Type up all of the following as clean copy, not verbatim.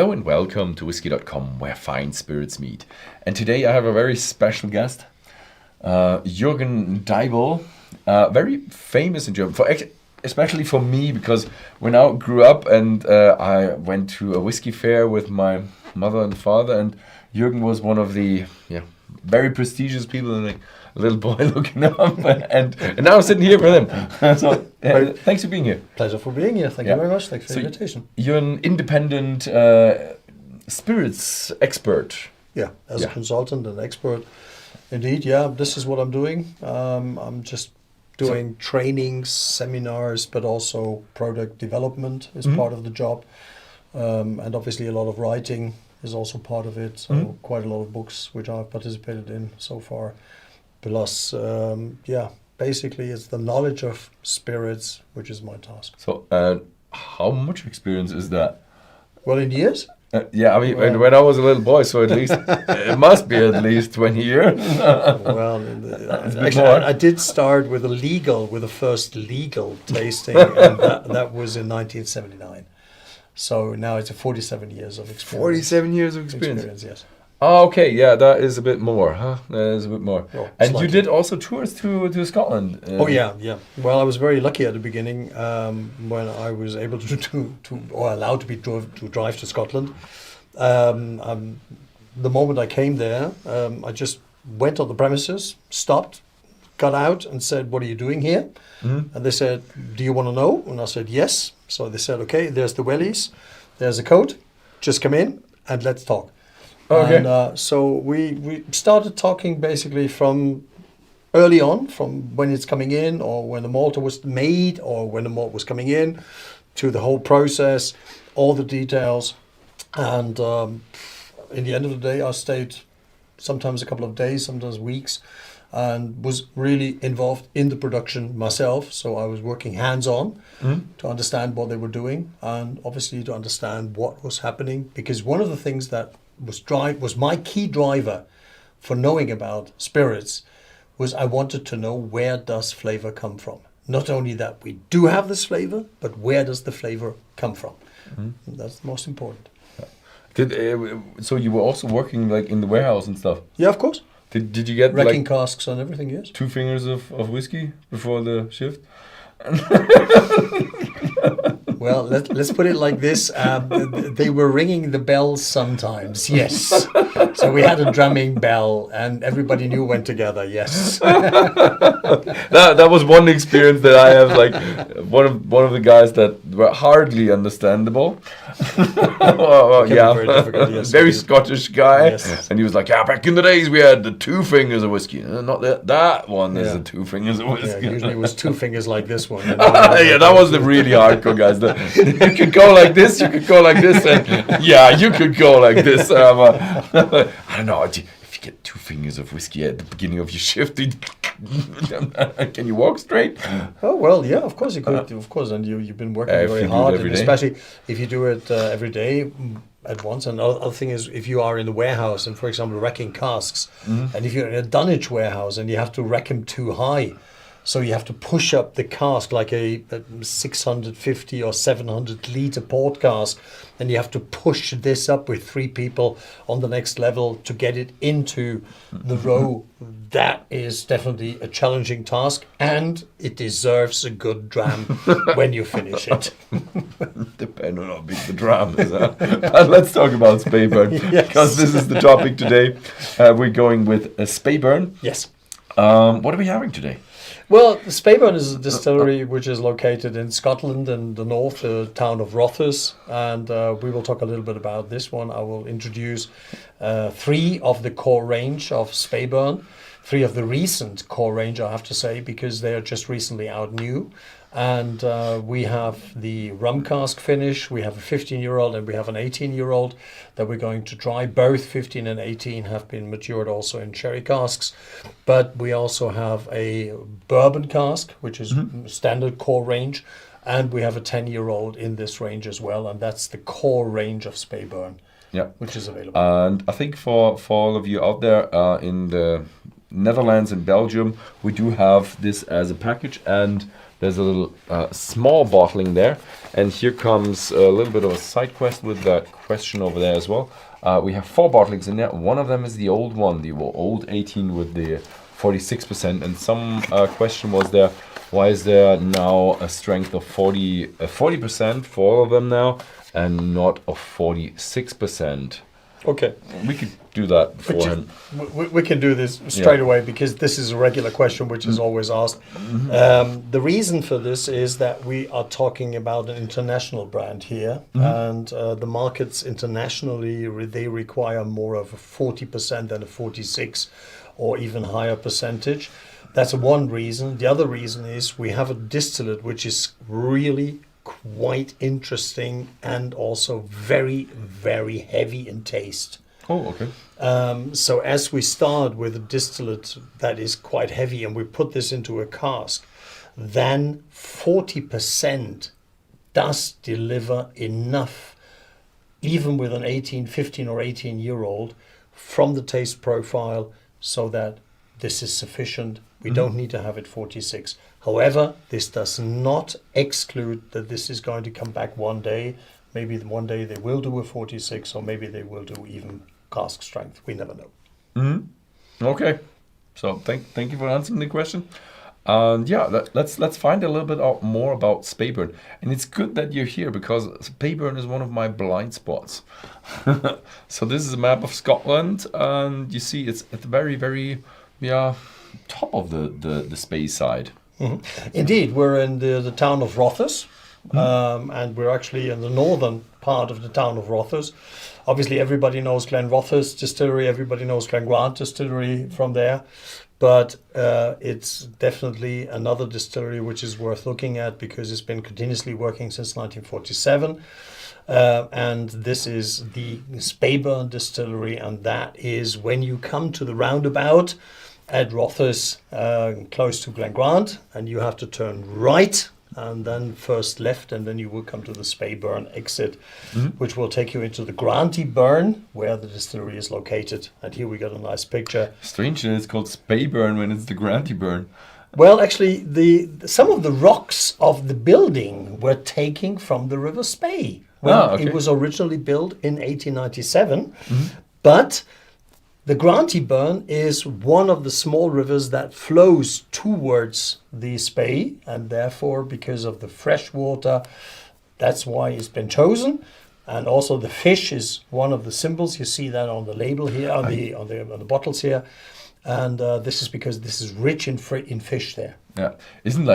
Hello and welcome to Whisky.com, where fine spirits meet. And today I have a very special guest, Jürgen Deibel, very famous in Germany, especially for me, because when I grew up and I went to a whiskey fair with my mother and father, and Jürgen was one of the very prestigious people, and like a little boy looking up, and now I'm sitting here with him. So thanks for being here. Pleasure for being here. Thank you very much. Thanks for the invitation. You're an independent spirits expert. Yeah, as a consultant and expert. Indeed, yeah, this is what I'm doing. I'm just doing trainings, seminars, but also product development is part of the job. And obviously a lot of writing is also part of it. So quite a lot of books which I've participated in so far. Plus, basically it's the knowledge of spirits, which is my task. So how much experience is that? Well, in years? When I was a little boy, so at least it must be at least 20 years. Well, actually, I did start with the first legal tasting, and that was in 1979. So now it's 47 years of experience. 47 years of experience? Yes. Oh, okay, yeah, that is a bit more, huh? That is a bit more. Oh, and slightly. you did also tours to Scotland. Oh yeah. Well, I was very lucky at the beginning when I was able to or allowed to drive to Scotland. The moment I came there, I just went on the premises, stopped, got out, and said, "What are you doing here?" And they said, "Do you want to know?" And I said, "Yes." So they said, "Okay, there's the wellies, there's a code, just come in and let's talk." Okay. And so we started talking basically from early on, from when it's coming in, or when the malt was made, or when the malt was coming in, to the whole process, all the details. And in the end of the day, I stayed sometimes a couple of days, sometimes weeks, and was really involved in the production myself. So I was working hands-on to understand what they were doing, and obviously to understand what was happening. Because one of the things that was my key driver for knowing about spirits was I wanted to know, where does flavor come from? Not only that we do have this flavor, but where does the flavor come from? That's the most important. So you were also working like in the warehouse and stuff? Yeah, of course. Did you get wrecking casks and everything? Yes. 2 fingers of whiskey before the shift? Well, let's put it like this. They were ringing the bells sometimes, yes. So we had a drumming bell and everybody knew when together, yes. that was one experience that I have, like one of the guys that were hardly understandable. Very difficult, yes. Very Scottish guy. Yes. And he was like, back in the days we had the 2 fingers of whiskey. Not that one is the 2 fingers of whiskey. Yeah, usually it was 2 fingers like this one. That was the really hardcore guys. You could go like this, you could go like this, and you could go like this. I don't know, if you get 2 fingers of whiskey at the beginning of your shift, can you walk straight? Oh, well, yeah, of course you could, of course, and you've been working very hard, and especially if you do it every day at once. And the other thing is, if you are in the warehouse and, for example, wrecking casks, and if you're in a dunnage warehouse and you have to rack them too high, so you have to push up the cask like a 650 or 700 litre port cask, and you have to push this up with 3 people on the next level to get it into the row. That is definitely a challenging task, and it deserves a good dram when you finish it. Depending on how big the dram is. But let's talk about Speyburn, because this is the topic today. We're going with Speyburn. Yes. What are we having today? Well, Speyburn is a distillery which is located in Scotland, in the north, the town of Rothes, and we will talk a little bit about this one. I will introduce 3 of the core range of Speyburn, 3 of the recent core range, I have to say, because they are just recently out new. And we have the rum cask finish, we have a 15-year-old and we have an 18-year-old that we're going to try. Both 15 and 18 have been matured also in sherry casks. But we also have a bourbon cask, which is standard core range. And we have a 10-year-old in this range as well. And that's the core range of Speyburn, which is available. And I think for all of you out there in the Netherlands and Belgium, we do have this as a package. And there's a little small bottling there. And here comes a little bit of a side quest with that question over there as well. We have 4 bottlings in there. One of them is the old one, the old 18 with the 46%. And some question was there, why is there now a strength of 40% for all of them now and not of 46%? Okay. We could do that beforehand. We can do this straight away because this is a regular question which is always asked. The reason for this is that we are talking about an international brand here, and the markets internationally, they require more of a 40% than a 46 or even higher percentage. That's one reason. The other reason is we have a distillate which is really quite interesting and also very, very heavy in taste. Oh, okay. So as we start with a distillate that is quite heavy and we put this into a cask, then 40% does deliver enough, even with an 15 or 18-year-old, from the taste profile so that this is sufficient. We don't need to have it 46. However, this does not exclude that this is going to come back one day. Maybe one day they will do a 46, or maybe they will do even cask strength. We never know. Okay. So thank you for answering the question. And yeah, let's find a little bit out more about Speyburn. And it's good that you're here because Speyburn is one of my blind spots. So this is a map of Scotland, and you see it's at the very, very top of the Speyside. Indeed, we're in the town of Rothes, and we're actually in the northern part of the town of Rothes. Obviously, everybody knows Glenrothes Distillery, everybody knows Glengrant Distillery from there, but it's definitely another distillery which is worth looking at because it's been continuously working since 1947. And this is the Speyburn Distillery, and that is when you come to the roundabout at Rothes, close to Glengrant, and you have to turn right and then first left, and then you will come to the Speyburn exit, which will take you into the Granty Burn, where the distillery is located. And here we got a nice picture. Strange that it's called Speyburn when it's the Granty Burn. Well, actually, some of the rocks of the building were taken from the River Spey. Well, it was originally built in 1897, but the Granty Burn is one of the small rivers that flows towards the Spey, and therefore, because of the fresh water, that's why it's been chosen. And also, the fish is one of the symbols. You see that on the label here, on the bottles here, and this is because this is rich in fish there. Yeah, isn't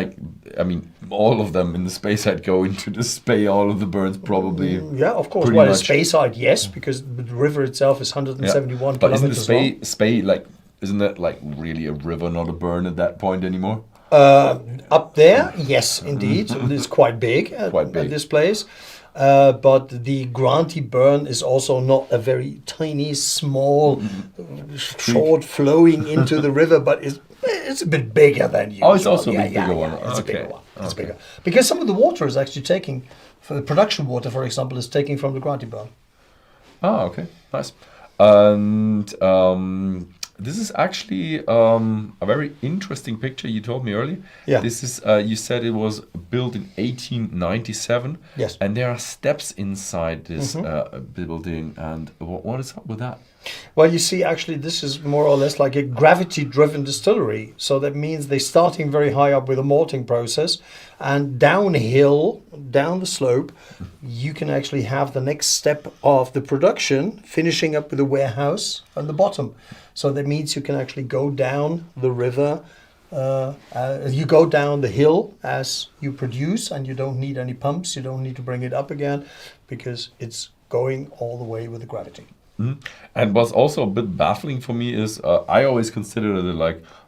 all of them in the Speyside go into the Spey, all of the burns probably. Yeah, of course. Well, it's Speyside, yes, because the river itself is 171 but kilometers isn't the long. Spey isn't that really a river, not a burn at that point anymore? Up there, yes, indeed. It's quite big at this place. But the Granty Burn is also not a very tiny, small, short flowing into the river, but it's a bit bigger than usual. Oh, it's also a bigger one. It's a bigger one. It's bigger. Because some of the water is actually taking, for the production water, for example, is taking from the Granty Burn. Ah, okay. Nice. And this is actually a very interesting picture you told me earlier. Yeah. This is, you said it was built in 1897. Yes. And there are steps inside this building. And what is up with that? Well, you see, actually, this is more or less like a gravity-driven distillery. So that means they're starting very high up with a malting process, and downhill, down the slope, you can actually have the next step of the production, finishing up with a warehouse on the bottom. So that means you can actually go down the river, you go down the hill as you produce, and you don't need any pumps, you don't need to bring it up again, because it's going all the way with the gravity. And what's also a bit baffling for me is I always considered it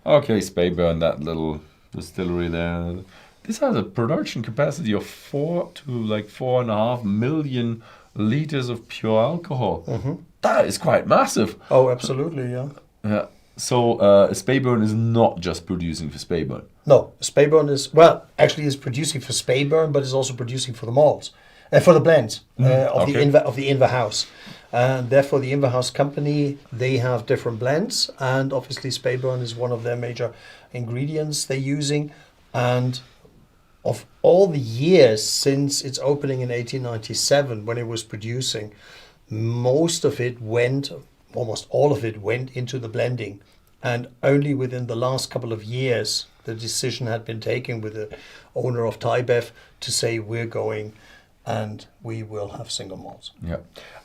Speyburn, that little distillery there. This has a production capacity of 4 to 4.5 million liters of pure alcohol. That is quite massive. Oh, absolutely, yeah. Yeah. So Speyburn is not just producing for Speyburn. No, Speyburn is producing for Speyburn, but is also producing for the malts, for the blends of the Inver House. And therefore, the Inver House company, they have different blends, and obviously Speyburn is one of their major ingredients they're using. And of all the years since its opening in 1897, when it was producing, almost all of it went into the blending. And only within the last couple of years, the decision had been taken with the owner of Tybev to say, we're going and we will have single malts. Yeah.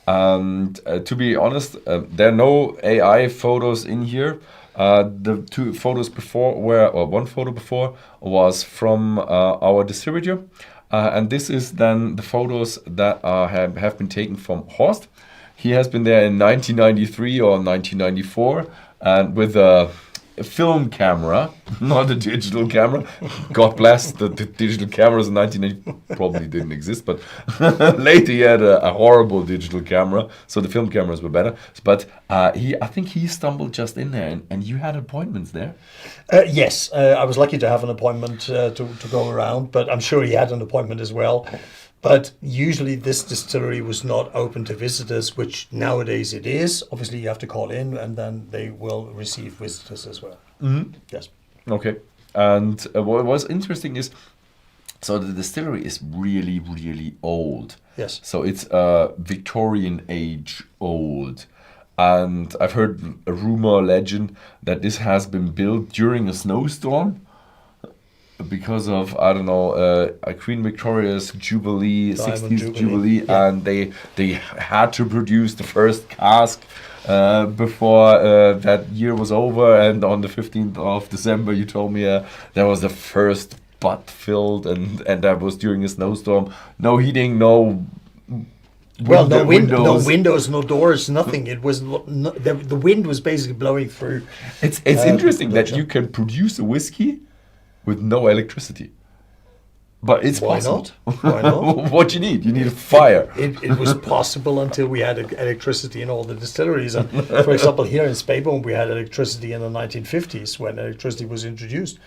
And to be honest, there are no AI photos in here. The two photos before one photo before was from our distributor. And this is then the photos that have been taken from Horst. He has been there in 1993 or 1994, and with a film camera, not a digital camera. God bless the digital cameras in 1990 probably didn't exist, but later he had a horrible digital camera, so the film cameras were better. But I think he stumbled just in there, and you had appointments there. Yes, I was lucky to have an appointment to go around, but I'm sure he had an appointment as well. But usually this distillery was not open to visitors, which nowadays it is. Obviously, you have to call in, and then they will receive visitors as well. Mm-hmm. Yes. Okay. And what was interesting is, so the distillery is really, really old. Yes. So it's Victorian age old. And I've heard a rumor, legend, that this has been built during a snowstorm. Because of, I don't know, Queen Victoria's Jubilee, Diamond 60s Jubilee, yeah. and they had to produce the first cask before that year was over. And on the 15th of December, you told me there was the first butt filled, and that was during a snowstorm. No heating, no. No windows, no doors, nothing. It was the wind was basically blowing through. It's interesting that you can produce a whiskey with no electricity. But it's possible. Why not? What you need? You need a fire. It was possible until we had electricity in all the distilleries. And for example, here in Speyburn, we had electricity in the 1950s when electricity was introduced.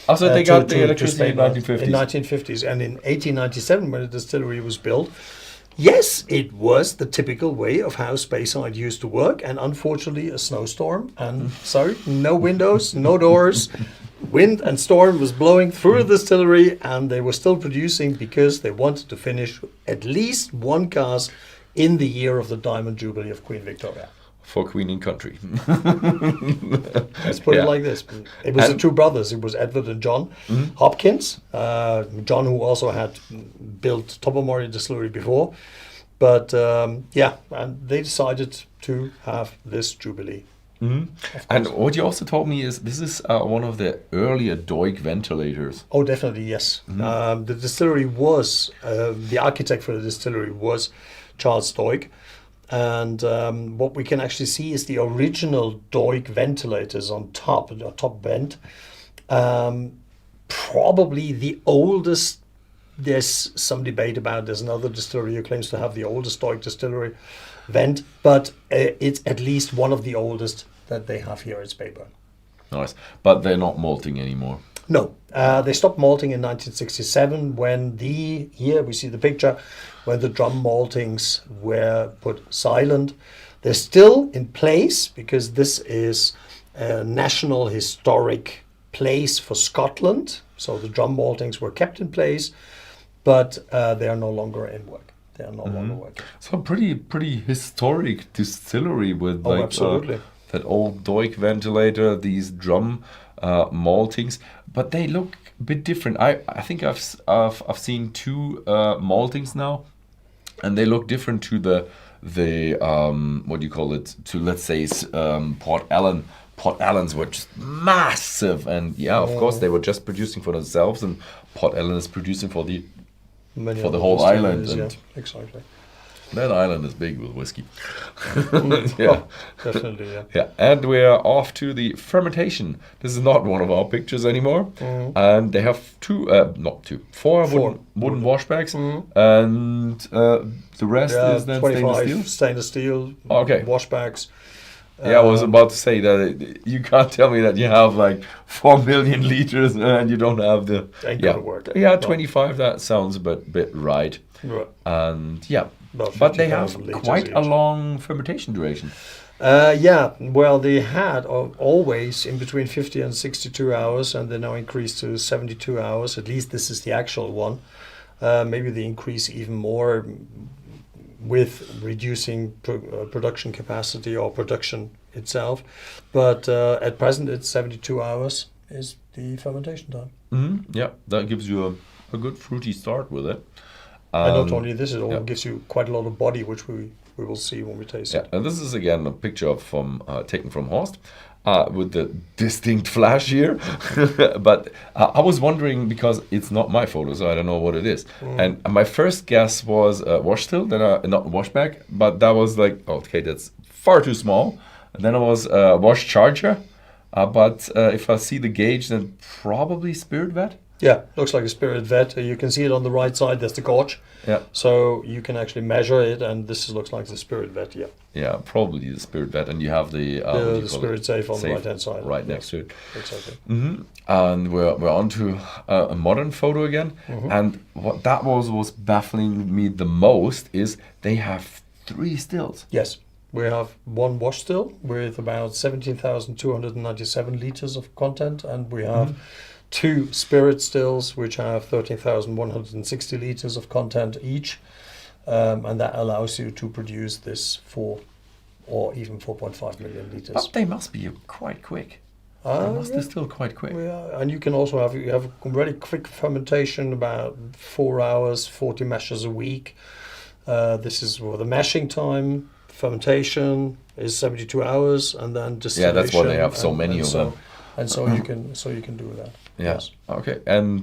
Also, they got the electricity in 1950s. In 1950s. And in 1897, when the distillery was built, yes, it was the typical way of how Speyside used to work. And unfortunately, a snowstorm. And so, no windows, no doors. Wind and storm was blowing through the distillery, and they were still producing because they wanted to finish at least one cask in the year of the Diamond Jubilee of Queen Victoria. For Queen and Country. Let's put it like this. It was the two brothers. It was Edward and John Hopkins. John, who also had built Tobermory Distillery before. But and they decided to have this Jubilee. Mm-hmm. And what you also told me is this is one of the earlier Doig ventilators. Oh, definitely, yes. Mm-hmm. The distillery was, the architect for the distillery was Charles Doig. And what we can actually see is the original Doig ventilators on top, the top vent. Probably the oldest, there's some debate about, there's another distillery who claims to have the oldest Doig distillery vent, but it's at least one of the oldest that they have here at Speyburn. Nice. But they're not malting anymore. No. They stopped malting in 1967 when here we see the picture, when the drum maltings were put silent. They're still in place because this is a national historic place for Scotland. So the drum maltings were kept in place, but they are no longer in work. They are no longer working. So pretty historic distillery with absolutely. That old Doig ventilator, these drum maltings, but they look a bit different. I think I've seen two maltings now, and they look different to the what do you call it? To, let's say, Port Ellen. Port Ellens were just massive, and of course they were just producing for themselves, and Port Ellen is producing for the whole island. And exactly. That island is big with whiskey. Definitely, yeah. Yeah, and we're off to the fermentation. This is not one of our pictures anymore. And they have four wooden washbacks, and the rest is then stainless steel okay. washbacks. I was about to say that you can't tell me that you have like 4 million liters and you don't have the... Ain't gonna work. 25, that sounds a bit right. Right. And but they have quite a long fermentation duration. Yeah, well, they had always in between 50 and 62 hours, and they now increased to 72 hours. At least this is the actual one. Maybe they increase even more with reducing production capacity or production itself. But at present, it's 72 hours is the fermentation time. Yeah, that gives you a good fruity start with it. And not only this, it also gives you quite a lot of body, which we will see when we taste it. And this is again a picture from taken from Horst with the distinct flash here. But I was wondering, because it's not my photo, so I don't know what it is. And my first guess was wash still, then not wash bag, but that was like, okay, that's far too small. And then it was wash charger. But if I see the gauge, then probably spirit vat. Yeah, looks like a spirit vat. You can see it on the right side. There's the gauge. Yeah. So you can actually measure it, and this looks like the spirit vat. Yeah. Yeah, probably the spirit vat, and you have the spirit safe on the right hand side, right next to it. Exactly. And we're on to a modern photo again, and what that was baffling me the most is they have 3 stills. Yes. We have one wash still with about 17,297 liters of content, and we have 2 spirit stills which have 13,160 liters of content each, and that allows you to produce this 4 or even 4.5 million liters. But they must be quite quick. They must be still quite quick. Yeah, and you can also have a very quick fermentation, about 4 hours, 40 meshes a week. This is the mashing time. Fermentation is 72 hours, and then distillation. Yeah, that's why they have so many of them. And so you can do that. Yeah. Yes. Okay. And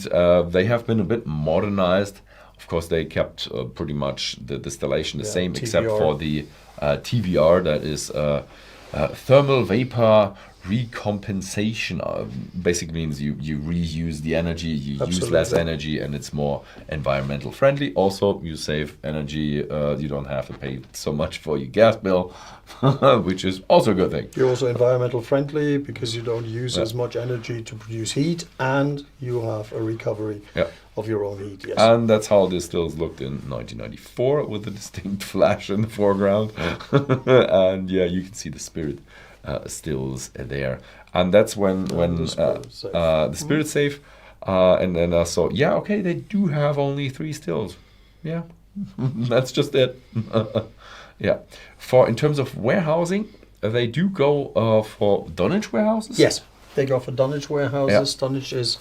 they have been a bit modernized. Of course, they kept pretty much the distillation the same, TVR. except for the TVR, that is thermal vapor recompensation. Basically means you reuse the energy, you use less energy, and it's more environmental friendly. Also, you save energy. You don't have to pay so much for your gas bill, which is also a good thing. You're also environmental friendly because you don't use as much energy to produce heat, and you have a recovery of your own heat. Yes. And that's how the stills looked in 1994 with a distinct flash in the foreground. And yeah, you can see the spirit stills there, and that's when the spirit safe, and then I saw, okay, they do have only 3 stills. Yeah, that's just it. Yeah, in terms of warehousing, they do go for dunnage warehouses. Yes, they go for dunnage warehouses. Dunnage is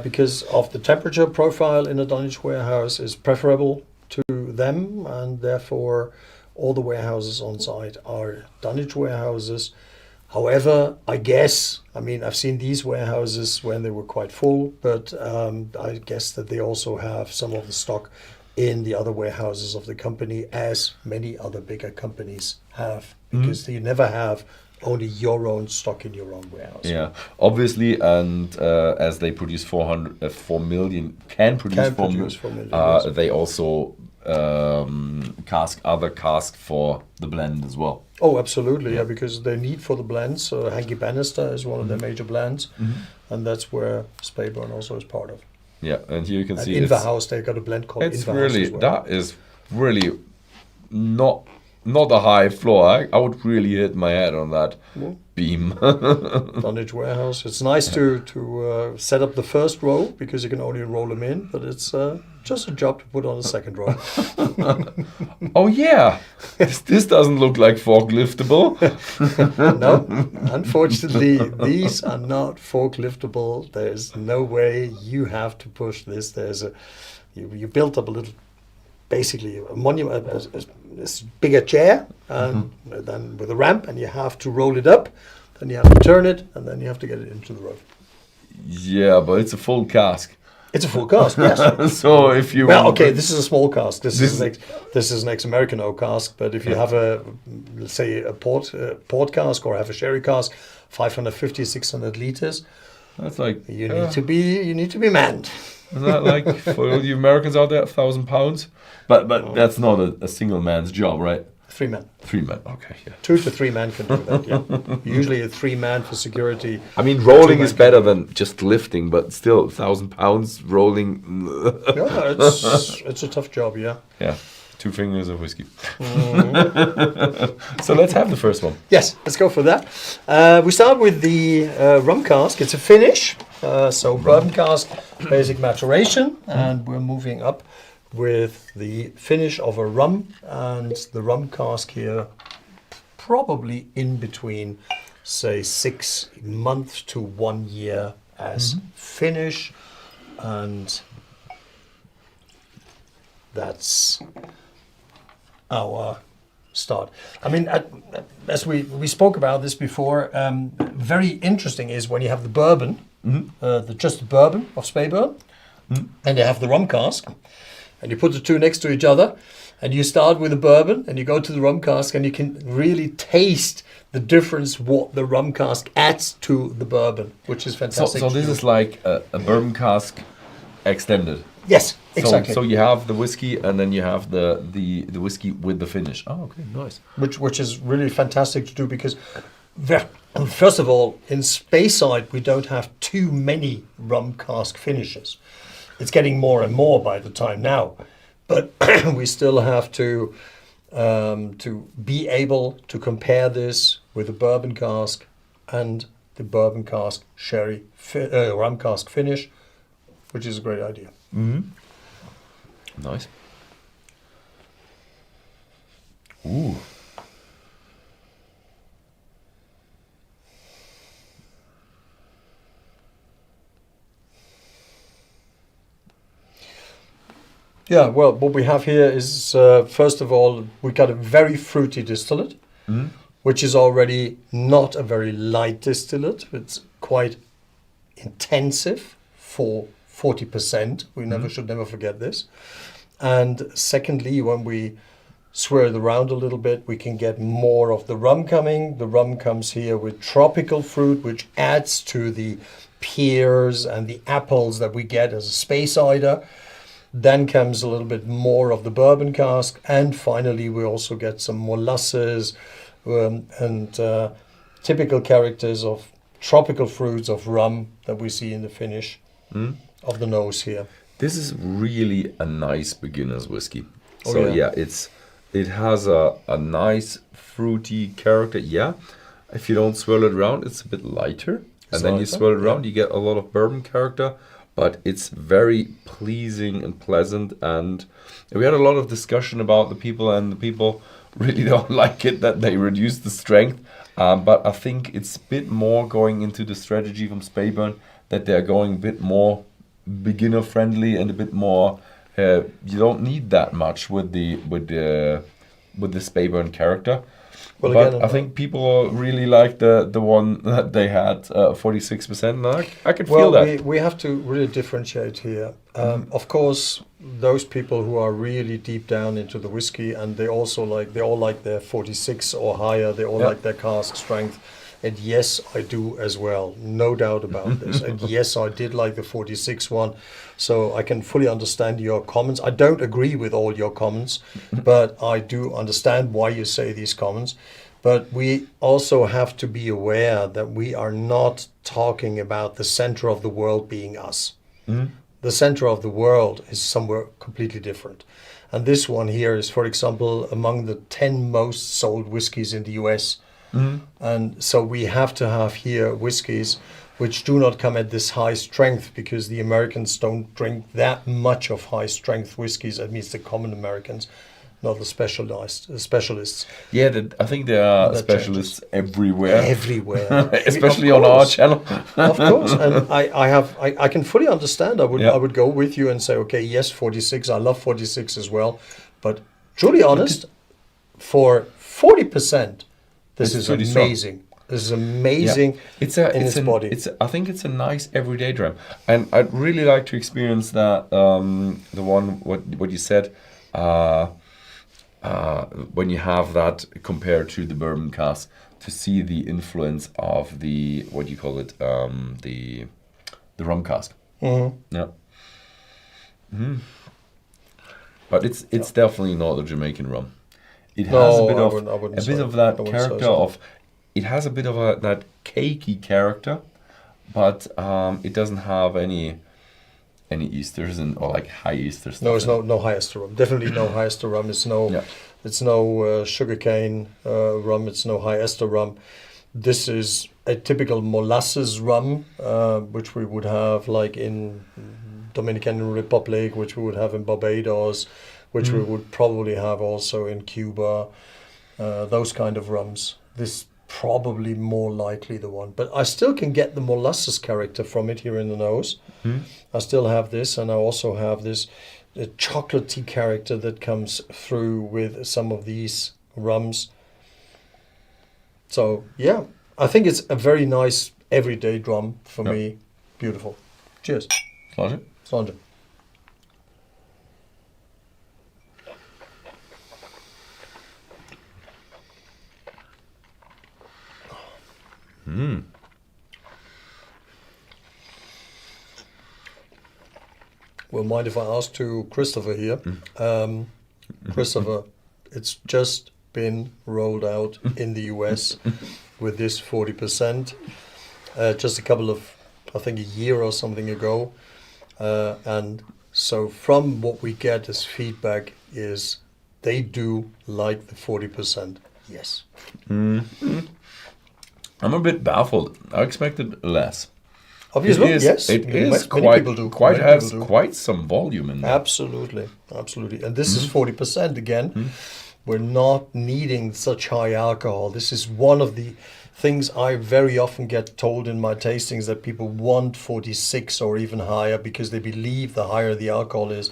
because of the temperature profile in a dunnage warehouse is preferable to them, and therefore all the warehouses on site are dunnage warehouses. However, I've seen these warehouses when they were quite full, but I guess that they also have some of the stock in the other warehouses of the company, as many other bigger companies have, because you never have only your own stock in your own warehouse. Yeah, obviously, and as they produce 4 million, can produce 4 million, yes. They also cask for the blend as well. Oh, absolutely, yeah, because their need for the blends. Hanky Bannister is one of their major blends, and that's where Speyburn also is part of. Yeah, and here you can see in the house they got a blend called it's In the really House as well. That is really not a high floor. I would really hit my head on that beam. Dunnage warehouse. It's nice to set up the first row because you can only roll them in, but it's just a job to put on the second row. Oh yeah, this doesn't look like forkliftable. No, unfortunately, these are not forkliftable. There's no way. You have to push this. You built up a little, basically a monument, this bigger chair, and then with a ramp, and you have to roll it up, then you have to turn it, and then you have to get it into the road. Yeah, but it's a full cask. It's a full cask, yes. So if you this is a small cask. This is an ex-American oak cask. But if you have let's say a port cask or have a sherry cask, 550, 600 liters. That's like you need to be manned. Is that like for all you Americans out there, 1,000 pounds? But that's not a single man's job, right? 3 men. 3 men, okay, yeah. 2 to 3 men can do that, yeah. Usually a 3 man for security. I mean, rolling is better than just lifting, but still, 1,000 pounds rolling. Yeah, it's a tough job, yeah. Yeah. 2 fingers of whiskey. So let's have the first one. Yes, let's go for that. We start with the rum cask. It's a finish. So bourbon cask, basic maturation, and we're moving up with the finish of a rum, and the rum cask here probably in between, say, 6 months to 1 year as finish, and that's our start. I mean, as we spoke about this before, very interesting is when you have the bourbon, just the bourbon of Speyburn, and you have the rum cask, and you put the two next to each other, and you start with the bourbon, and you go to the rum cask, and you can really taste the difference what the rum cask adds to the bourbon, which is fantastic. So this is like a bourbon cask extended. Yes, exactly. So you have the whiskey, and then you have the whiskey with the finish. Oh, okay, nice. Which is really fantastic to do because, first of all, in Speyside we don't have too many rum cask finishes. It's getting more and more by the time now, but we still have to be able to compare this with the bourbon cask and the bourbon cask sherry rum cask finish, which is a great idea. Nice. Ooh. Yeah, well, what we have here is, first of all, we got a very fruity distillate, which is already not a very light distillate. It's quite intensive for 40%. We should never forget this. And secondly, when we swirl it around a little bit, we can get more of the rum coming. The rum comes here with tropical fruit, which adds to the pears and the apples that we get as a Speyside. Then comes a little bit more of the bourbon cask. And finally, we also get some molasses and typical characters of tropical fruits of rum that we see in the finish of the nose here. This is really a nice beginner's whiskey. Oh, So yeah. it has a nice fruity character. Yeah, if you don't swirl it around, it's a bit lighter. And then you lighter, swirl it around, you get a lot of bourbon character. But it's very pleasing and pleasant. And we had a lot of discussion about the people, and the people really don't like it that they reduce the strength. But I think it's a bit more going into the strategy from Speyburn, that they're going a bit more beginner friendly and a bit more. You don't need that much with the Speyburn character. Well, But again, I think people really like the one that they had 46%. And I could feel that. We have to really differentiate here. Of course, those people who are really deep down into the whiskey, and they all like their 46 or higher. They all like their cask strength. And yes, I do as well. No doubt about this. And yes, I did like the 46 one. So I can fully understand your comments. I don't agree with all your comments, but I do understand why you say these comments. But we also have to be aware that we are not talking about the center of the world being us. The center of the world is somewhere completely different. And this one here is, for example, among the 10 most sold whiskies in the US. And so we have to have here whiskies which do not come at this high strength, because the Americans don't drink that much of high strength whiskies. That means the common Americans, not the specialists. Yeah, I think there are specialists everywhere. Everywhere. Especially Of on our course. channel. Of course, and I can fully understand. I Yeah. would go with you and say, okay, yes, 46. I love 46 as well. But truly honest, for 40%, this It's is pretty strong. amazing. This is amazing. Yeah. in its body. I think it's a nice everyday dram, and I'd really like to experience that. The one what you said, when you have that compared to the bourbon cask, to see the influence of the, what do you call it, the rum cask. Yeah. But it's definitely not a Jamaican rum. It has a bit of I wouldn't a say- bit of that I wouldn't say character so. of. It has a bit of that cakey character, but it doesn't have any any esters or like high ester stuff? No, it's no high ester rum. Definitely no high ester rum. It's no sugarcane rum. It's no high ester rum. This is a typical molasses rum, which we would have like in Dominican Republic, which we would have in Barbados, which we would probably have also in Cuba. Those kind of rums. This probably more likely the one, but I still can get the molasses character from it here in the nose. I still have this, and I also have this chocolatey character that comes through with some of these rums. So yeah, I think it's a very nice everyday drum for me. Beautiful. Cheers. Sláinte. Sláinte. Well, mind if I ask to Christopher here? Christopher, it's just been rolled out in the US with this 40%. Just a couple of, I think a year or something ago. And so from what we get as feedback is they do like the 40%. Yes. I'm a bit baffled. I expected less. Obviously, yes. It is quite some volume in there. Absolutely. And this is 40% again. We're not needing such high alcohol. This is one of the things I very often get told in my tastings, that people want 46 or even higher because they believe the higher the alcohol is,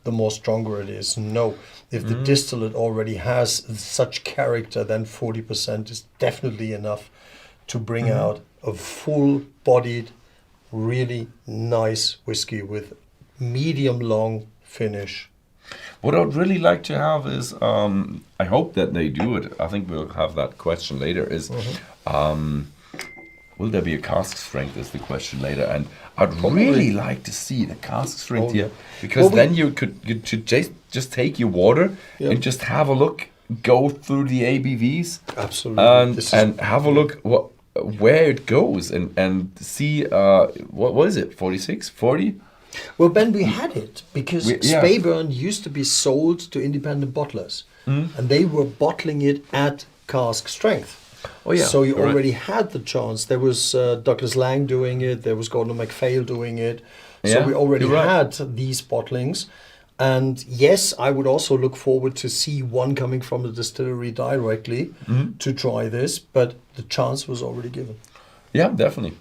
the more stronger it is. No, if the distillate already has such character, then 40% is definitely enough to bring out a full-bodied, really nice whiskey with medium long finish. What I'd really like to have is, I hope that they do it. I think we'll have that question later. Is will there be a cask strength? Is the question later, and I'd really like to see the cask strength here, because then you should just take your water and just have a look, go through the ABVs, absolutely, and have a look where it goes and see what is it, 46, 40? Well, Ben, we had it because Speyburn used to be sold to independent bottlers, and they were bottling it at cask strength. Oh yeah. So you already had the chance. There was Douglas Lang doing it. There was Gordon MacPhail doing it. So we already had these bottlings. And yes, I would also look forward to see one coming from the distillery directly to try this, but the chance was already given. Yeah, definitely.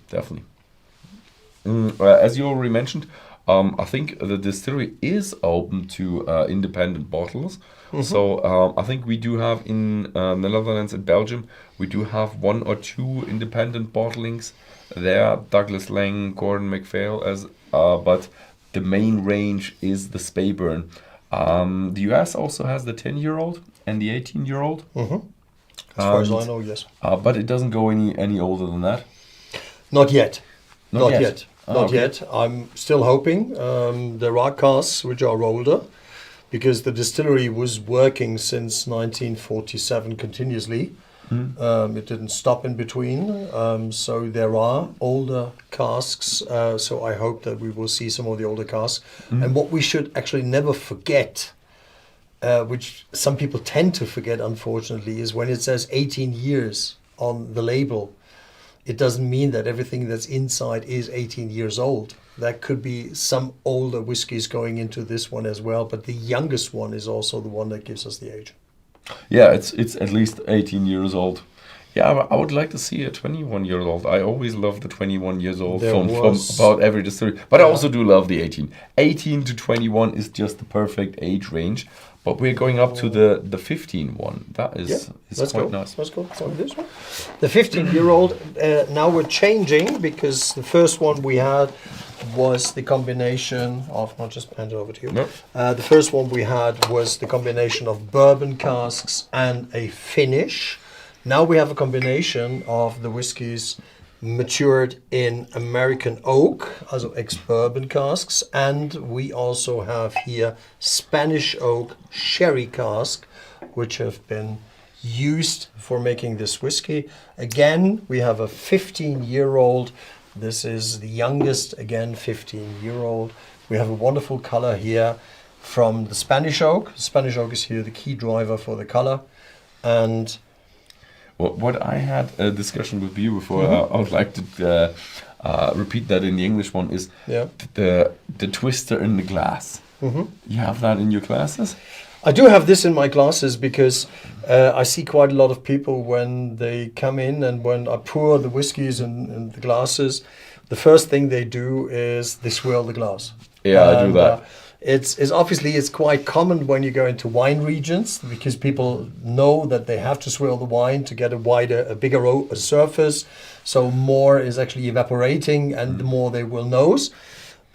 As you already mentioned, I think the distillery is open to independent bottles. So I think we do have in the Netherlands and Belgium, we do have 1 or 2 independent bottlings there, Douglas Lang, Gordon MacPhail, but the main range is the Speyburn. The US also has the 10-year-old and the 18-year-old. As far as I know, yes. But it doesn't go any older than that? Not yet. Not yet. Not yet. I'm still hoping. There are casks which are older, because the distillery was working since 1947 continuously. It didn't stop in between. So there are older casks. So I hope that we will see some of the older casks. And what we should actually never forget, which some people tend to forget, unfortunately, is when it says 18 years on the label, it doesn't mean that everything that's inside is 18 years old. There could be some older whiskies going into this one as well, but the youngest one is also the one that gives us the age. Yeah, it's at least 18 years old. Yeah, I would like to see a 21-year-old. I always love the 21 years old from about every distillery. But I also do love the 18. 18 to 21 is just the perfect age range. But we're going up to the 15 one. That is quite nice. Let's go for this one. The 15-year-old, now we're changing, because the first one we had was the combination of, I'll just hand it over to you. No. The first one we had was the combination of bourbon casks and a finish. Now we have a combination of the whiskies matured in American oak, also ex-bourbon casks, and we also have here Spanish oak sherry cask, which have been used for making this whiskey. Again, we have a 15-year-old. This is the youngest, again, 15-year-old. We have a wonderful color here from the Spanish oak. Spanish oak is here the key driver for the color. And what I had a discussion with you before, I would like to repeat that in the English one, is the twister in the glass. You have that in your glasses? I do have this in my glasses because I see quite a lot of people when they come in and when I pour the whiskies in the glasses, the first thing they do is they swirl the glass. Yeah, I do that. It's obviously it's quite common when you go into wine regions because people know that they have to swirl the wine to get a bigger surface, so more is actually evaporating and the more they will nose.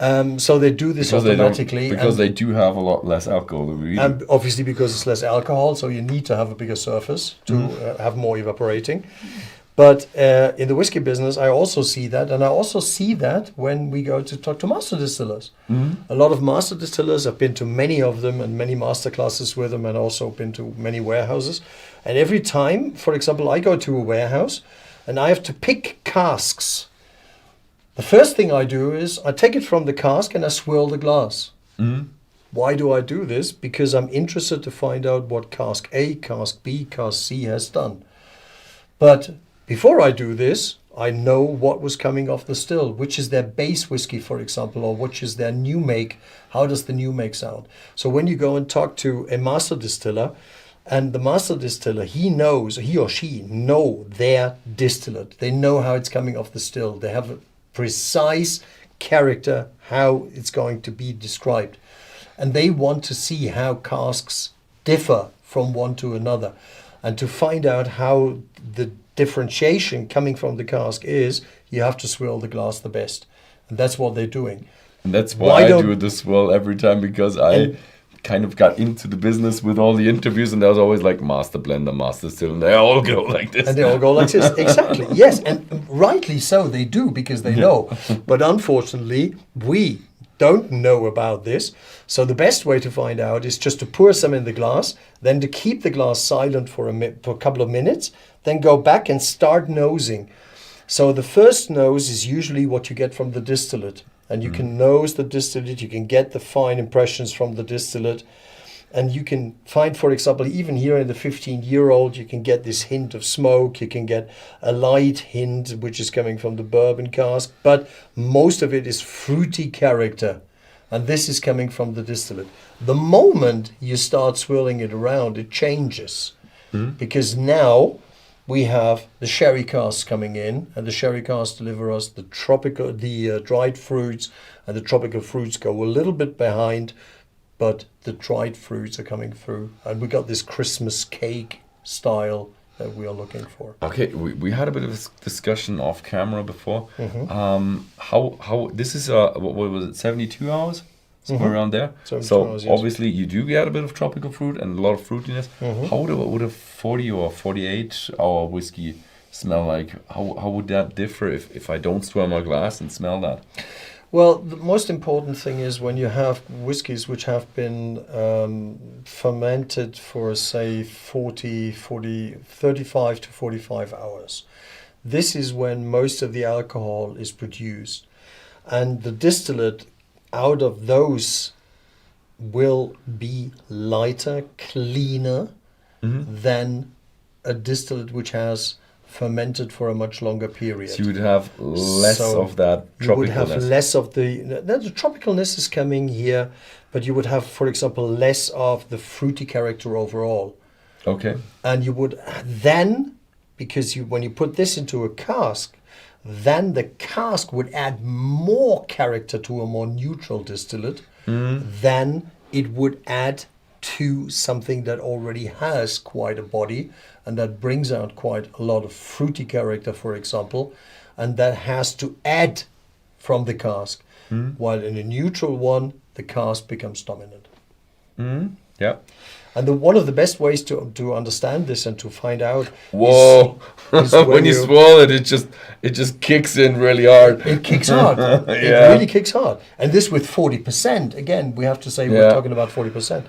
So they do this automatically because they do have a lot less alcohol. And obviously because it's less alcohol, so you need to have a bigger surface to have more evaporating. But in the whiskey business, I also see that. And I also see that when we go to talk to master distillers. A lot of master distillers, I've been to many of them and many master classes with them and also been to many warehouses. And every time, for example, I go to a warehouse and I have to pick casks. The first thing I do is I take it from the cask and I swirl the glass. Why do I do this? Because I'm interested to find out what cask A, cask B, cask C has done. But before I do this, I know what was coming off the still, which is their base whiskey, for example, or which is their new make. How does the new make sound? So when you go and talk to a master distiller, and the master distiller, he or she know their distillate. They know how it's coming off the still. They have a precise character, how it's going to be described. And they want to see how casks differ from one to another. And to find out how the differentiation coming from the cask is, you have to swirl the glass the best. And that's what they're doing. And that's why I do the swirl every time, because I kind of got into the business with all the interviews, and there was always like master blender, master still, and they all go like this. And they all go like this, exactly. Yes, and rightly so they do, because they know. But unfortunately, we don't know about this. So the best way to find out is just to pour some in the glass, then to keep the glass silent for a couple of minutes, then go back and start nosing. So the first nose is usually what you get from the distillate. And you can nose the distillate, you can get the fine impressions from the distillate. And you can find, for example, even here in the 15-year-old, you can get this hint of smoke. You can get a light hint, which is coming from the bourbon cask. But most of it is fruity character. And this is coming from the distillate. The moment you start swirling it around, it changes. Because now we have the sherry casks coming in, and the sherry casks deliver us the dried fruits, and the tropical fruits go a little bit behind, but the dried fruits are coming through, and we got this Christmas cake style that we are looking for. Okay, we had a bit of a discussion off camera before. How this is what was it, 72 hours? Somewhere around there. So hours, yes. Obviously you do get a bit of tropical fruit and a lot of fruitiness. How would a 40 or 48 hour whiskey smell like? How would that differ if I don't swirl my glass and smell that? Well, the most important thing is when you have whiskies which have been fermented for, say, 35 to 45 hours. This is when most of the alcohol is produced. And the distillate out of those will be lighter, cleaner than a distillate which has fermented for a much longer period. So you would have less of that tropicalness. You would have less of the tropicalness is coming here, but you would have, for example, less of the fruity character overall. Okay. And you would then, because when you put this into a cask, then the cask would add more character to a more neutral distillate than it would add to something that already has quite a body and that brings out quite a lot of fruity character, for example, and that has to add from the cask. While in a neutral one, the cask becomes dominant. Yeah. And one of the best ways to understand this and to find out is when you swirl it, it just kicks in really hard. It kicks hard. It really kicks hard. And this with 40%. Again, we have to say we're talking about 40%.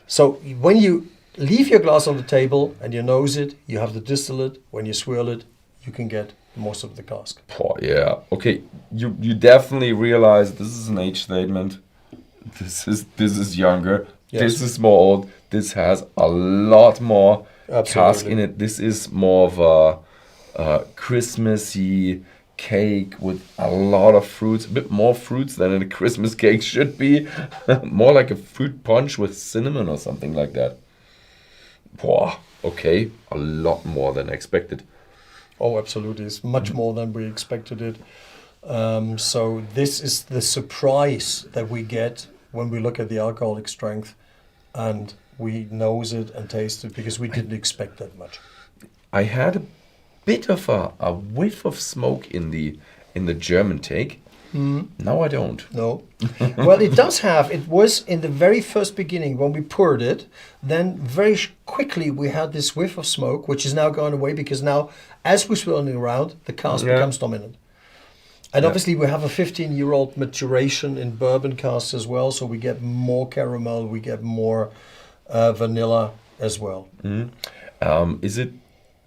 So when you leave your glass on the table and you nose it, you have the distillate. When you swirl it, you can get most of the cask. Oh, yeah. Okay. You definitely realize this is an age statement. this is younger. Yes. This is more old. This has a lot more cask Absolutely. in it. This is more of a Christmassy cake with a lot of fruits, a bit more fruits than a Christmas cake should be. More like a fruit punch with cinnamon or something like that. Wow, okay, a lot more than expected. Oh, absolutely. It's much more than we expected it. So this is the surprise that we get when we look at the alcoholic strength and we nose it and taste it, because we didn't expect that much. I had a bit of a whiff of smoke in the German take. Now I don't. No. Well, it does have. It was in the very first beginning when we poured it. Then very quickly we had this whiff of smoke, which is now gone away because now, as we're swirling around, the cask becomes dominant. And obviously we have a 15-year-old maturation in bourbon casks as well, so we get more caramel, we get more vanilla as well. Is it?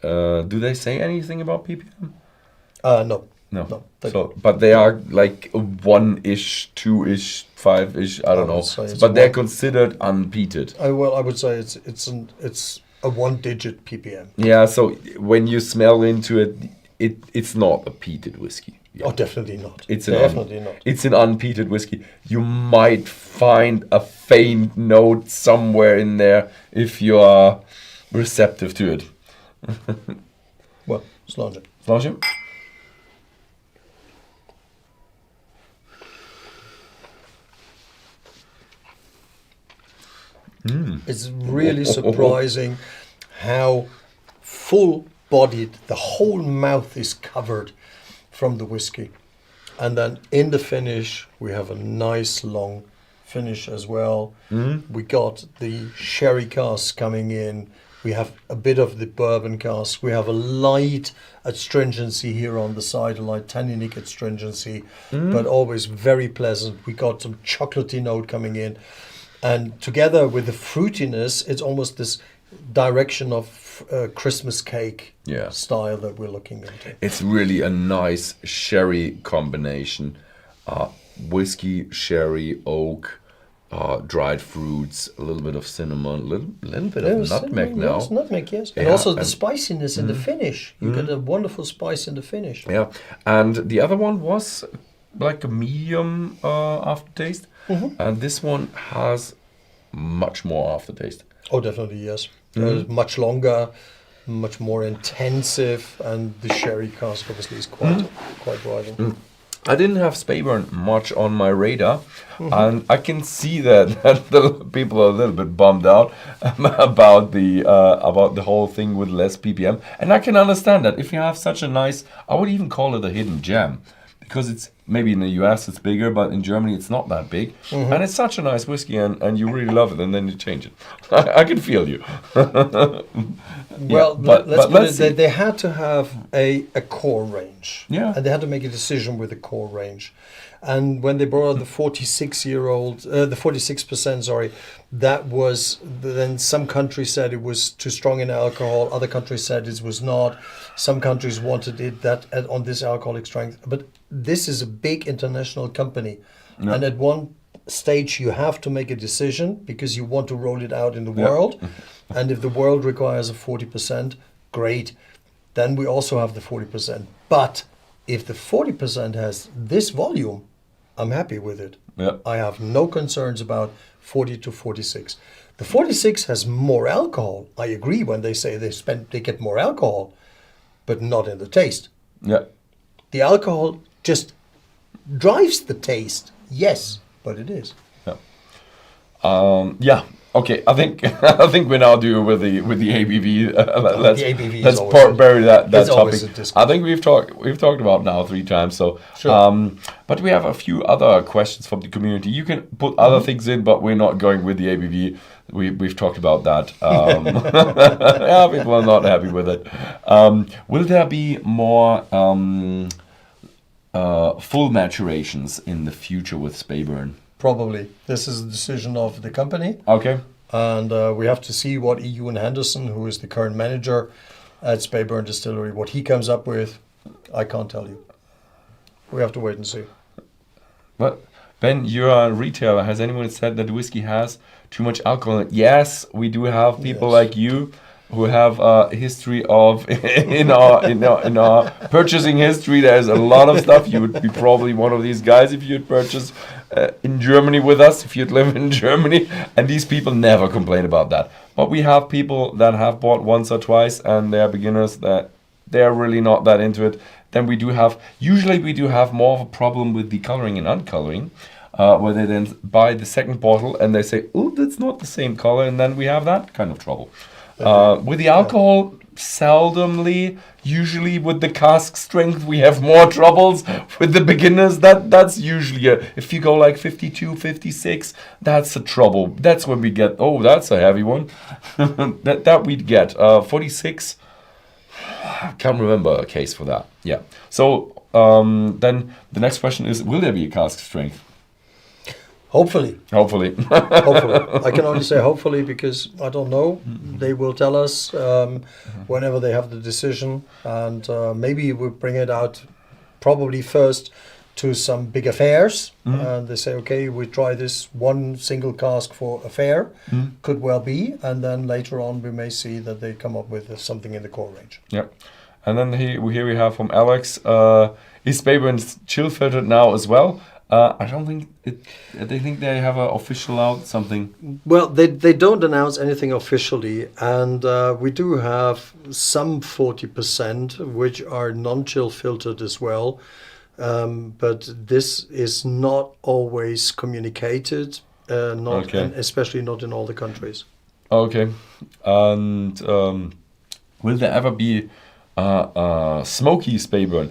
Do they say anything about ppm? No. No. they So, but they are like 1-ish, 2-ish, 5-ish. I don't would know. say it's But they're one. considered unpeated. I would say it's a 1-digit ppm. Yeah. So when you smell into it, it's not a peated whiskey. Yeah. Oh, definitely not. It's Definitely not. It's an unpeated whiskey. You might find a faint note somewhere in there if you are receptive to it. Well, slange it. Flange? It's really surprising how full-bodied the whole mouth is covered from the whiskey. And then in the finish, we have a nice long finish as well. We got the sherry cask coming in. We have a bit of the bourbon cask. We have a light astringency here on the side, a light tanninic astringency, but always very pleasant. We got some chocolatey note coming in. And together with the fruitiness, it's almost this direction of Christmas cake style that we're looking into. It's really a nice sherry combination. Whiskey, sherry, oak, dried fruits, a little bit of cinnamon, a little bit of nutmeg now. Yes, nutmeg, yes. And Yeah, also the and- spiciness in the finish. You get a wonderful spice in the finish. Yeah, and the other one was like a medium aftertaste, and this one has much more aftertaste. Oh, definitely, yes. Much longer, much more intensive, and the sherry cask obviously is quite wide. I didn't have Speyburn much on my radar, and I can see that the people are a little bit bummed out about the whole thing with less ppm, and I can understand that. If you have such a nice, I would even call it a hidden gem, because it's maybe in the US it's bigger, but in Germany it's not that big, and it's such a nice whiskey, and you really love it, and then you change it. I can feel you. Well, but let's see. they had to have a core range. Yeah. And they had to make a decision with the core range. And when they brought out the 46%, sorry, that was, then some countries said it was too strong in alcohol, other countries said it was not. Some countries wanted it on this alcoholic strength. But this is a big international company. Yeah. And at one stage you have to make a decision because you want to roll it out in the world. And if the world requires a 40%, great. Then we also have the 40%. But if the 40% has this volume, I'm happy with it. Yeah. I have no concerns about 40 to 46. The 46 has more alcohol. I agree when they say they get more alcohol, but not in the taste. Yeah. The alcohol just drives the taste. Yes, but it is. Yeah. Okay. I think we now do with the ABV. Let's the ABV is let's always bury that it's always topic. a discussion. I think we've talked about now 3 times. So, Sure. but we have a few other questions from the community. You can put other things in, but we're not going with the ABV. We've talked about that. Yeah, people are not happy with it. Will there be more full maturations in the future with Speyburn? Probably. This is a decision of the company. Okay. And we have to see what Ewan Henderson, who is the current manager at Speyburn Distillery, what he comes up with. I can't tell you. We have to wait and see. But Ben, you're a retailer. Has anyone said that whiskey has too much alcohol in it? Yes, we do have people like you who have a history of in our purchasing history. There's a lot of stuff. You would be probably one of these guys if you'd purchase in Germany with us, if you'd live in Germany. And these people never complain about that. But we have people that have bought once or twice, and they're beginners that they're really not that into it. Then we do have more of a problem with the coloring and uncoloring, where they then buy the second bottle and they say, oh, that's not the same color, and then we have that kind of trouble. With the alcohol, seldomly, usually with the cask strength, we have more troubles. With the beginners, that's usually if you go like 52, 56, that's a trouble. That's when we get, oh, that's a heavy one. that we'd get. 46, I can't remember a case for that. Yeah. So then the next question is, will there be a cask strength? Hopefully. Hopefully. I can only say hopefully, because I don't know. They will tell us whenever they have the decision, and maybe we'll bring it out probably first to some bigger fairs, and they say, okay, we try this one single cask for a fair, could well be, and then later on we may see that they come up with something in the core range. Yeah. And then here we have from Alex, is Speyburn chill filtered now as well? I don't think they think they have an official out something. Well, they don't announce anything officially, and we do have some 40% which are non-chill filtered as well, but this is not always communicated, and especially not in all the countries. Okay, and will there ever be a smoky Speyburn?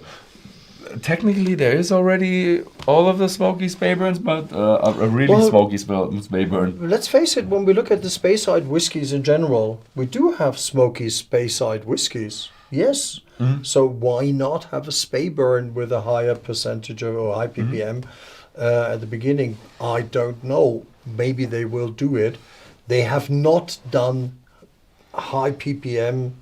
Technically, there is already all of the smoky Speyburns, but a really smoky Speyburn. Let's face it, when we look at the Speyside whiskies in general, we do have smoky Speyside whiskies. Yes. So why not have a Speyburn with a higher percentage or high ppm at the beginning? I don't know. Maybe they will do it. They have not done high ppm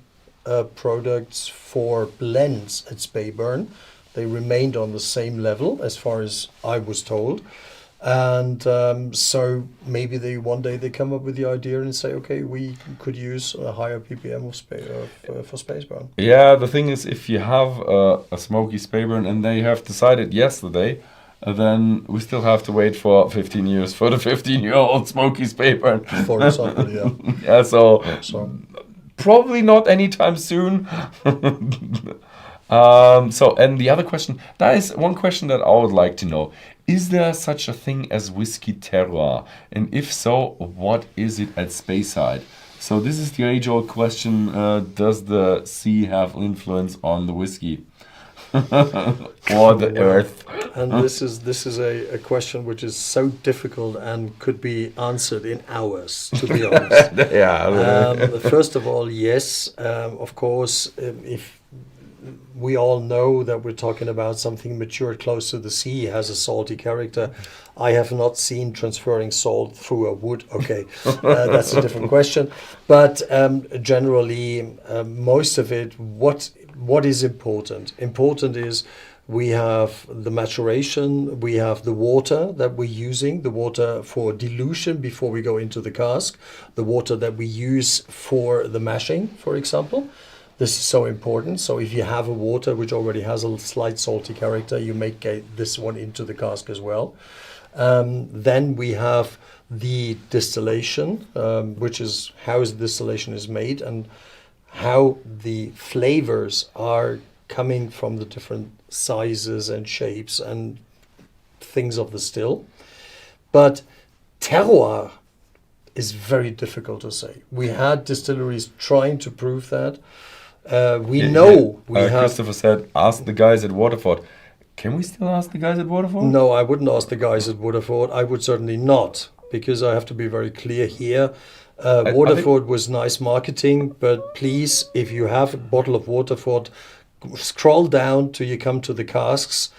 products for blends at Speyburn. They remained on the same level as far as I was told. And so maybe one day they come up with the idea and say, okay, we could use a higher ppm for Speyburn. Yeah, the thing is, if you have a smoky Speyburn and they have decided yesterday, then we still have to wait for 15 years for the 15-year-old smoky Speyburn. For example, yeah. Yeah, so probably not anytime soon. And the other question, that is one question that I would like to know. Is there such a thing as whiskey terroir? And if so, what is it at Speyside? So this is the age-old question, does the sea have influence on the whiskey? Or the earth? And this is a question which is so difficult and could be answered in hours, to be honest. First of all, yes, of course, if we all know that we're talking about something matured close to the sea, has a salty character. I have not seen transferring salt through a wood. Okay, that's a different question. But generally, most of it, what is important? Important is we have the maturation, we have the water that we're using, the water for dilution before we go into the cask, the water that we use for the mashing, for example. This is so important. So if you have a water which already has a slight salty character, you make this one into the cask as well. Then we have the distillation, which is how the distillation is made and how the flavors are coming from the different sizes and shapes and things of the still. But terroir is very difficult to say. We had distilleries trying to prove that. Christopher said, ask the guys at Waterford. Can we still ask the guys at Waterford? No, I wouldn't ask the guys at Waterford. I would certainly not, because I have to be very clear here. Waterford was nice marketing, but please, if you have a bottle of Waterford, scroll down till you come to the casks,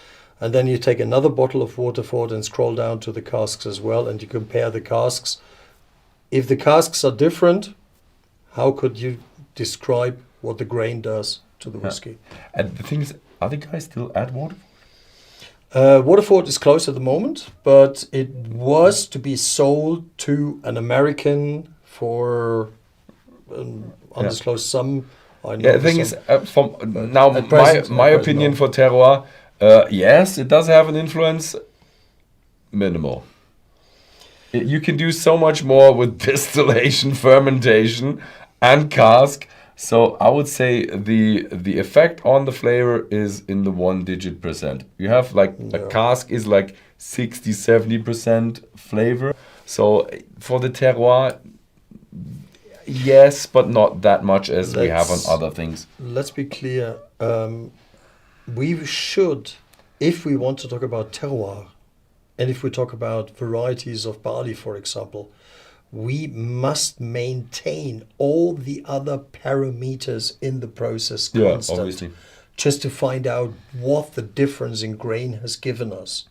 and then you take another bottle of Waterford and scroll down to the casks as well, and you compare the casks. If the casks are different, how could you describe what the grain does to the whiskey? And the thing is, are the guys still at Waterford? Waterford is closed at the moment, but it was to be sold to an American for undisclosed sum. Yeah, the thing is, from now at present, my at present, opinion no. for terroir, yes, it does have an influence, minimal. You can do so much more with distillation, fermentation, and cask. So I would say the effect on the flavor is in the 1-digit percent. You have like a cask is like 60-70% flavor. So for the terroir, yes, but not that much as we have on other things. Let's be clear. We should, if we want to talk about terroir, and if we talk about varieties of barley, for example, we must maintain all the other parameters in the process constant, obviously. just to find out what the difference in grain has given us.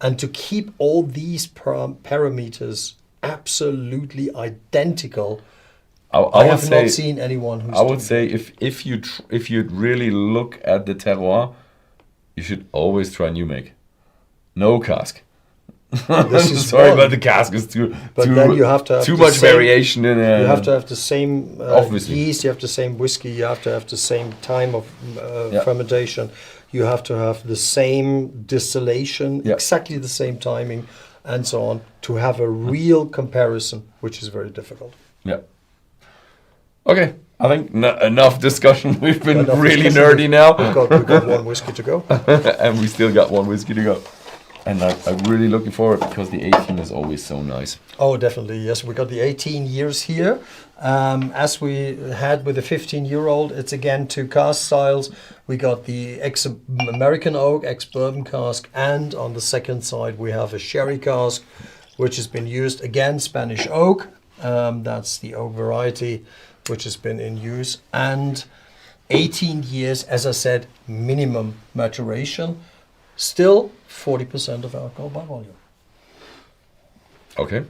And to keep all these parameters absolutely identical, I have not seen anyone who's I would say if you really look at the terroir, you should always try new make. No cask. Sorry, but the cask is too then you have to have too the much same, variation in you have to have the same obviously. yeast, you have the same whiskey, you have to have the same time of fermentation, you have to have the same distillation, exactly the same timing, and so on, to have a real comparison, which is very difficult. Yeah. Okay, I think enough discussion. We've been really discussion. nerdy now. We've got one whiskey to go. And we still got one whiskey to go. And I'm really looking forward because the 18 is always so nice. Oh, definitely. Yes, we got the 18 years here. As we had with the 15-year-old, it's again 2 cask styles. We got the ex-American oak, ex-bourbon cask, and on the second side we have a sherry cask, which has been used, again, Spanish oak. That's the oak variety, which has been in use. And 18 years, as I said, minimum maturation. Still 40% of alcohol by volume. Okay.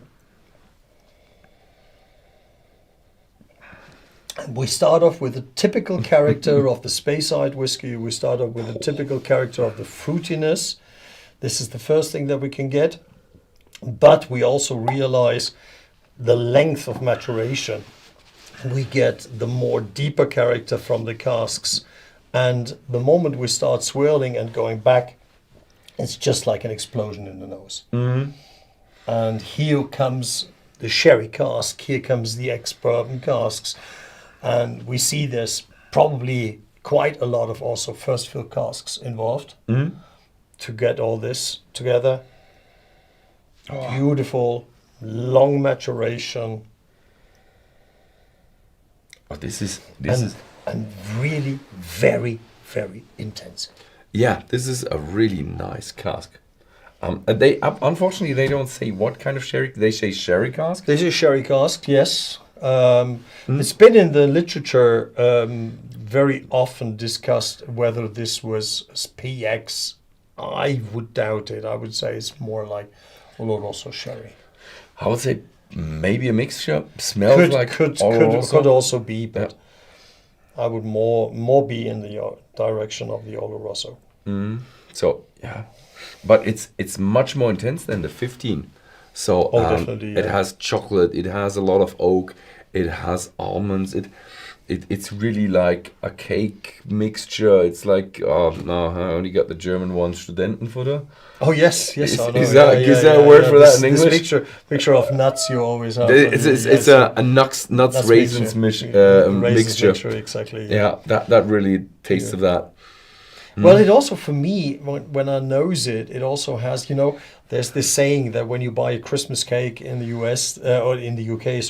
We start off with a typical character of the Speyside whiskey. We start off with a typical character of the fruitiness. This is the first thing that we can get. But we also realize the length of maturation. We get the more deeper character from the casks. And the moment we start swirling and going back, it's just like an explosion in the nose. Mm-hmm. And here comes the sherry cask, here comes the ex-bourbon casks. And we see there's probably quite a lot of also first fill casks involved to get all this together. Oh. Beautiful, long maturation. Oh, this is and really very, very intensive. Yeah, this is a really nice cask. Unfortunately they don't say what kind of sherry. They say sherry cask. This is sherry cask, yes. It's been in the literature very often discussed whether this was PX. I would doubt it. I would say it's more like Oloroso sherry. I would say maybe a mixture. Smells could also be, but I would more be in the direction of the Oloroso. So yeah, but it's much more intense than the 15. So definitely, it has chocolate. It has a lot of oak. It has almonds. It's really like a cake mixture. It's like I only got the German one, Studentenfutter. Oh yes. Is that a word for that in English? This mixture of nuts you always have. It's a nuts raisins mixture. Exactly. Yeah, that really tastes of that. Well, it also, for me, when I nose it, it also has, there's this saying that when you buy a Christmas cake in the US, or in the UK,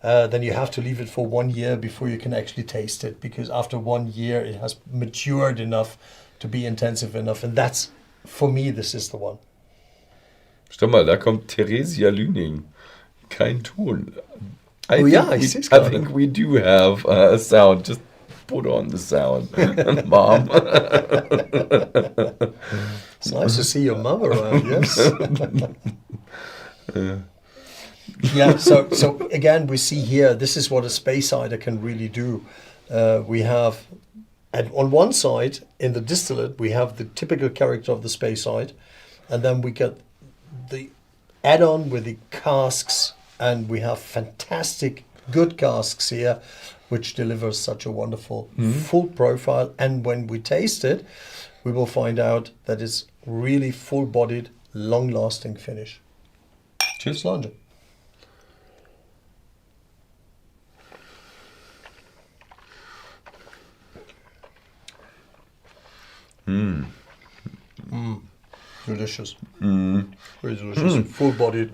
then you have to leave it for 1 year before you can actually taste it, because after 1 year it has matured enough to be intensive enough. And that's, for me, this is the one. Stopp mal, da kommt Theresia Lüning. Kein Ton. I think we do have a sound. Just put on the sound, Mom. It's nice to see your mum around, yes. Yeah, so again, we see here, this is what a Speysider can really do. We have And on one side, in the distillate, we have the typical character of the Speyside, and then we get the add-on with the casks, and we have fantastic good casks here, which delivers such a wonderful full profile. And when we taste it, we will find out that it's really full-bodied, long-lasting finish. Cheers. Slange. Delicious. Very delicious. Full-bodied.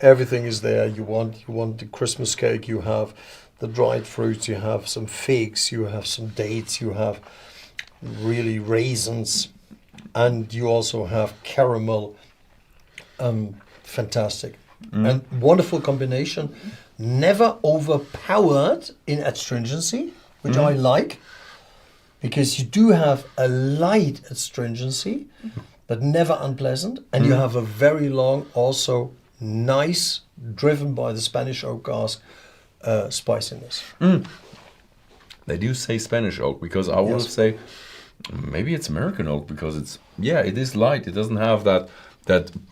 Everything is there. You want the Christmas cake. You have the dried fruits. You have some figs. You have some dates. You have really raisins, and you also have caramel. Fantastic and wonderful combination. Never overpowered in astringency, which I like, because you do have a light astringency, but never unpleasant, and you have a very long, also nice, driven by the Spanish oak cask, spiciness. They do say Spanish oak, because I will say maybe it's American oak, because it is light. It doesn't have that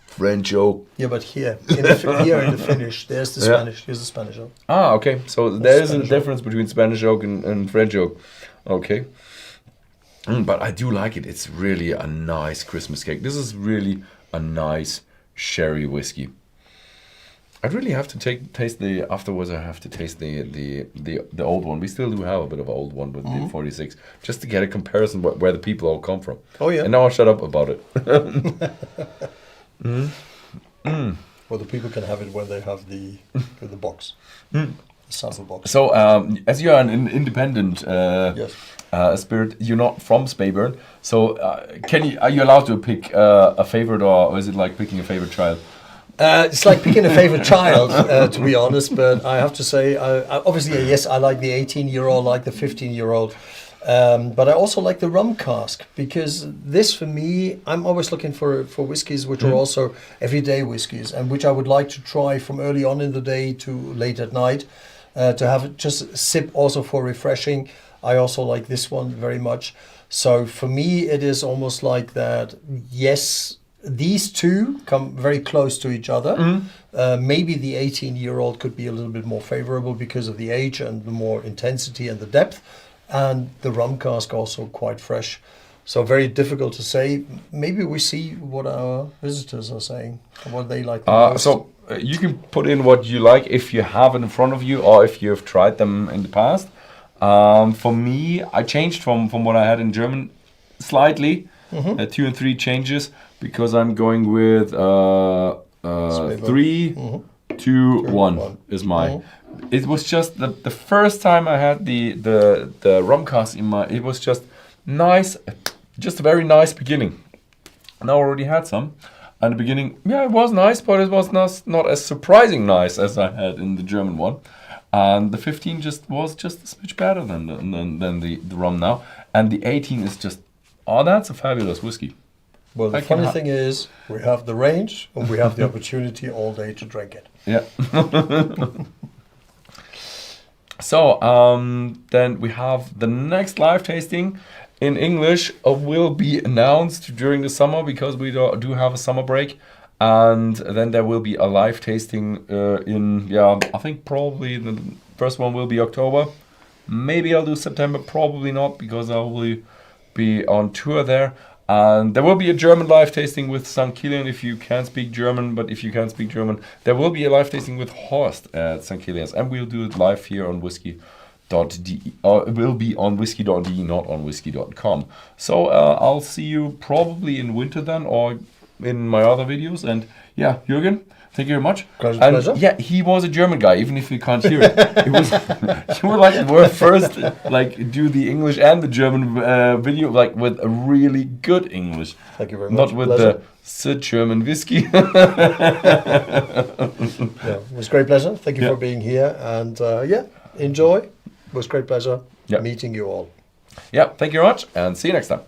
French oak. Yeah, but here in the finish, there's the Spanish. Here's the Spanish oak. Ah, okay. So there is a difference between Spanish oak and French oak. Okay. But I do like it. It's really a nice Christmas cake. This is really a nice sherry whiskey. I'd really have to taste the afterwards. I have to taste the old one. We still do have a bit of an old one with the 46, just to get a comparison where the people all come from. Oh yeah. And now I'll shut up about it. Well, the people can have it when they have the box, the sample box. So, as you are an independent Yes. spirit, you're not from Speyburn. So, are you allowed to pick a favorite, or is it like picking a favorite child? It's like picking a favorite child, to be honest. But I have to say, obviously, yes, I like the 18-year-old, like the 15-year-old. But I also like the rum cask, because this, for me, I'm always looking for whiskies which are also everyday whiskies, and which I would like to try from early on in the day to late at night, to have it just sip also for refreshing. I also like this one very much. So for me, it is almost like that. Yes, these two come very close to each other. Maybe the 18-year-old could be a little bit more favorable because of the age and the more intensity and the depth. And the rum cask also quite fresh. So very difficult to say. Maybe we see what our visitors are saying, what they like the most. So you can put in what you like if you have it in front of you, or if you have tried them in the past. For me, I changed from what I had in German slightly, 2 and 3 changes, because I'm going with 3, 2, 1 is my. It was just the first time I had the rum cask in my. It was just nice, just a very nice beginning. And I already had some. And the beginning, yeah, it was nice, but it was not as surprising nice as I had in the German one. And the 15 was just a smidge better than the rum now. And the 18 is just, that's a fabulous whiskey. Well, the funny thing is, we have the range and we have the opportunity all day to drink it. Yeah. So, then we have the next live tasting in English will be announced during the summer, because we do have a summer break. And then there will be a live tasting I think probably the first one will be October. Maybe I'll do September, probably not, because I will be on tour there. And there will be a German live tasting with St. Kilian if you can speak German, but if you can't speak German, there will be a live tasting with Horst at St. Kilian's, and we'll do it live here on Whisky.de. It will be on Whisky.de, not on Whisky.com. So I'll see you probably in winter then, or in my other videos. And yeah, Jürgen, thank you very much. Pleasure. Yeah, he was a German guy, even if you can't hear it. It was you were like the first do the English and the German video with a really good English. Thank you very much. Not with the German whiskey. Yeah, it was a great pleasure. Thank you for being here, and enjoy. It was a great pleasure meeting you all. Yeah, thank you very much, and see you next time.